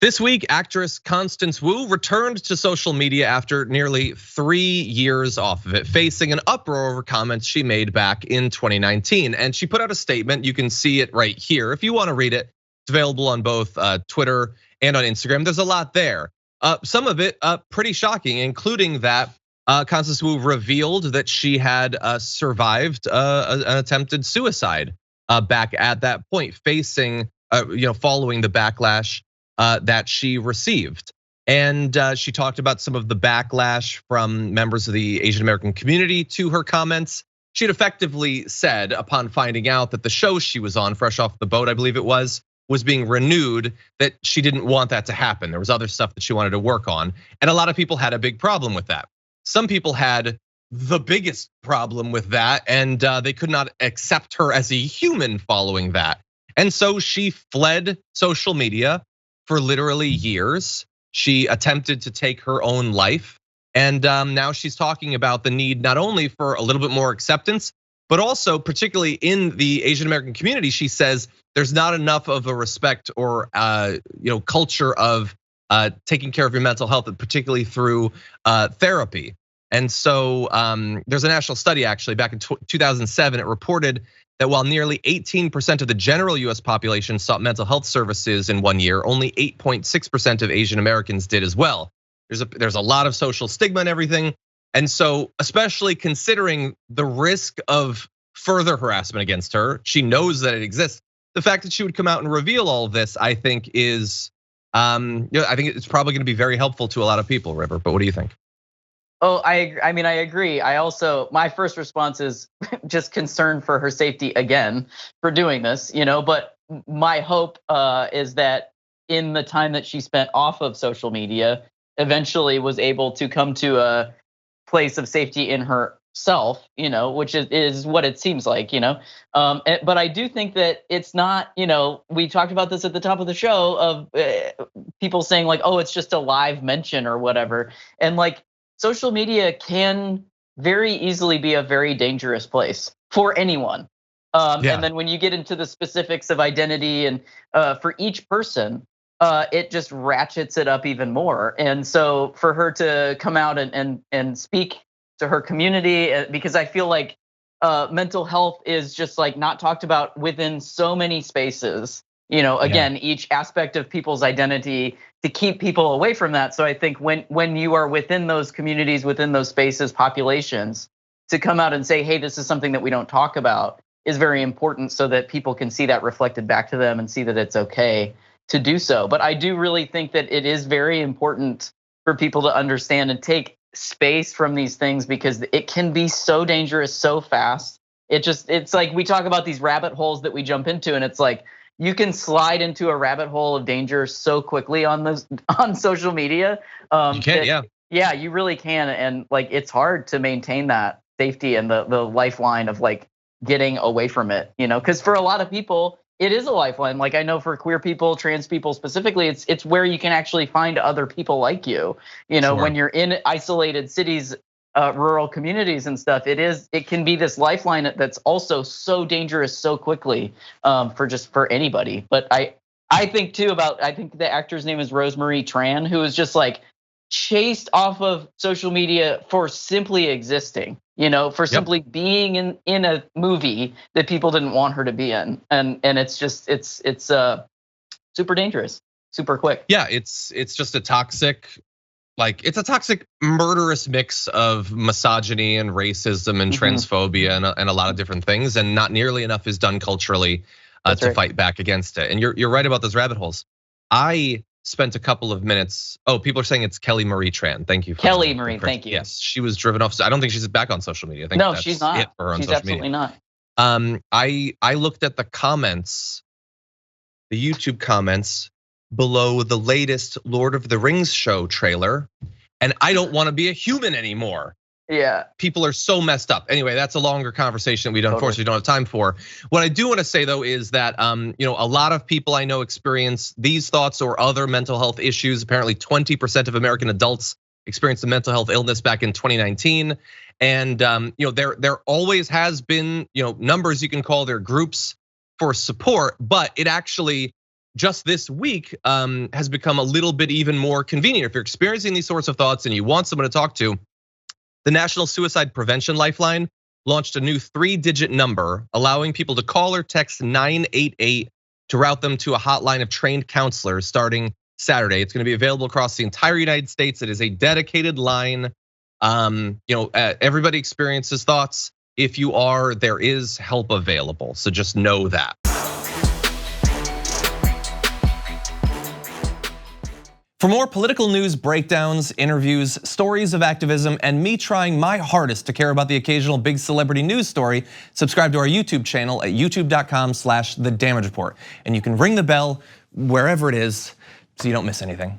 This week, actress Constance Wu returned to social media after nearly 3 years off of it, facing an uproar over comments she made back in 2019. And she put out a statement. You can see it right here. If you want to read it, it's available on both Twitter and on Instagram. There's a lot there. Some of it pretty shocking, including that Constance Wu revealed that she had survived an attempted suicide back at that point, facing, following the backlash that she received. And she talked about some of the backlash from members of the Asian American community to her comments. She had effectively said, upon finding out that the show she was on, Fresh Off the Boat, I believe it was being renewed, that she didn't want that to happen. There was other stuff that she wanted to work on. And a lot of people had a big problem with that. Some people had the biggest problem with that, and they could not accept her as a human following that. And so she fled social media for literally years. She attempted to take her own life. And now she's talking about the need not only for a little bit more acceptance, but also particularly in the Asian American community, she says there's not enough of a respect or culture of taking care of your mental health, particularly through therapy. And so there's a national study actually back in 2007, it reported that while nearly 18% of the general US population sought mental health services in 1 year, only 8.6% of Asian Americans did as well. There's a lot of social stigma and everything. And so especially considering the risk of further harassment against her, she knows that it exists. The fact that she would come out and reveal all of this, I think is, I think it's probably gonna be very helpful to a lot of people, River, but what do you think? Oh, I mean, I agree. My first response is just concern for her safety again for doing this, but my hope is that in the time that she spent off of social media, eventually was able to come to a place of safety in herself, which is what it seems like, but I do think that it's not, we talked about this at the top of the show of people saying like, oh, it's just a live mention or whatever. And like, social media can very easily be a very dangerous place for anyone. And then when you get into the specifics of identity and for each person, it just ratchets it up even more. And so for her to come out and speak to her community, because I feel like mental health is just like not talked about within so many spaces. Again, each aspect of people's identity to keep people away from that. So I think when you are within those communities, within those spaces, populations, to come out and say, hey, this is something that we don't talk about is very important so that people can see that reflected back to them and see that it's okay to do so. But I do really think that it is very important for people to understand and take space from these things because it can be so dangerous so fast. It's like we talk about these rabbit holes that we jump into, and it's like, you can slide into a rabbit hole of danger so quickly on social media. You can, yeah, you really can, and like it's hard to maintain that safety and the lifeline of like getting away from it, because for a lot of people it is a lifeline. Like I know for queer people, trans people specifically, it's where you can actually find other people like you. Sure. When you're in isolated cities, rural communities and stuff, it can be this lifeline that's also so dangerous so quickly for anybody. But I think too I think the actor's name is Rosemarie Tran, who is just like chased off of social media for simply existing, for simply being in a movie that people didn't want her to be in. And it's super dangerous, super quick. Yeah, it's just a toxic, it's a toxic, murderous mix of misogyny and racism and transphobia and a lot of different things, and not nearly enough is done culturally to fight back against it. And you're right about those rabbit holes. I spent a couple of minutes. Oh, people are saying it's Kelly Marie Tran. Thank you, Kelly Marie. Thank you. Yes, she was driven off. I don't think she's back on social media. I think no, she's not. It for her on she's social absolutely media. not. I looked at the comments, the YouTube comments below the latest Lord of the Rings show trailer, and I don't want to be a human anymore. Yeah. People are so messed up. Anyway, that's a longer conversation we unfortunately don't have time for. What I do want to say though is that a lot of people I know experience these thoughts or other mental health issues. Apparently 20% of American adults experienced a mental health illness back in 2019. And there always has been numbers you can call, their groups for support, but it actually just this week has become a little bit even more convenient. If you're experiencing these sorts of thoughts and you want someone to talk to, the National Suicide Prevention Lifeline launched a new 3-digit number, allowing people to call or text 988 to route them to a hotline of trained counselors starting Saturday. It's going to be available across the entire United States. It is a dedicated line. Everybody experiences thoughts. If you are, there is help available. So just know that. For more political news, breakdowns, interviews, stories of activism, and me trying my hardest to care about the occasional big celebrity news story, subscribe to our YouTube channel at youtube.com/The Damage Report. And you can ring the bell wherever it is so you don't miss anything.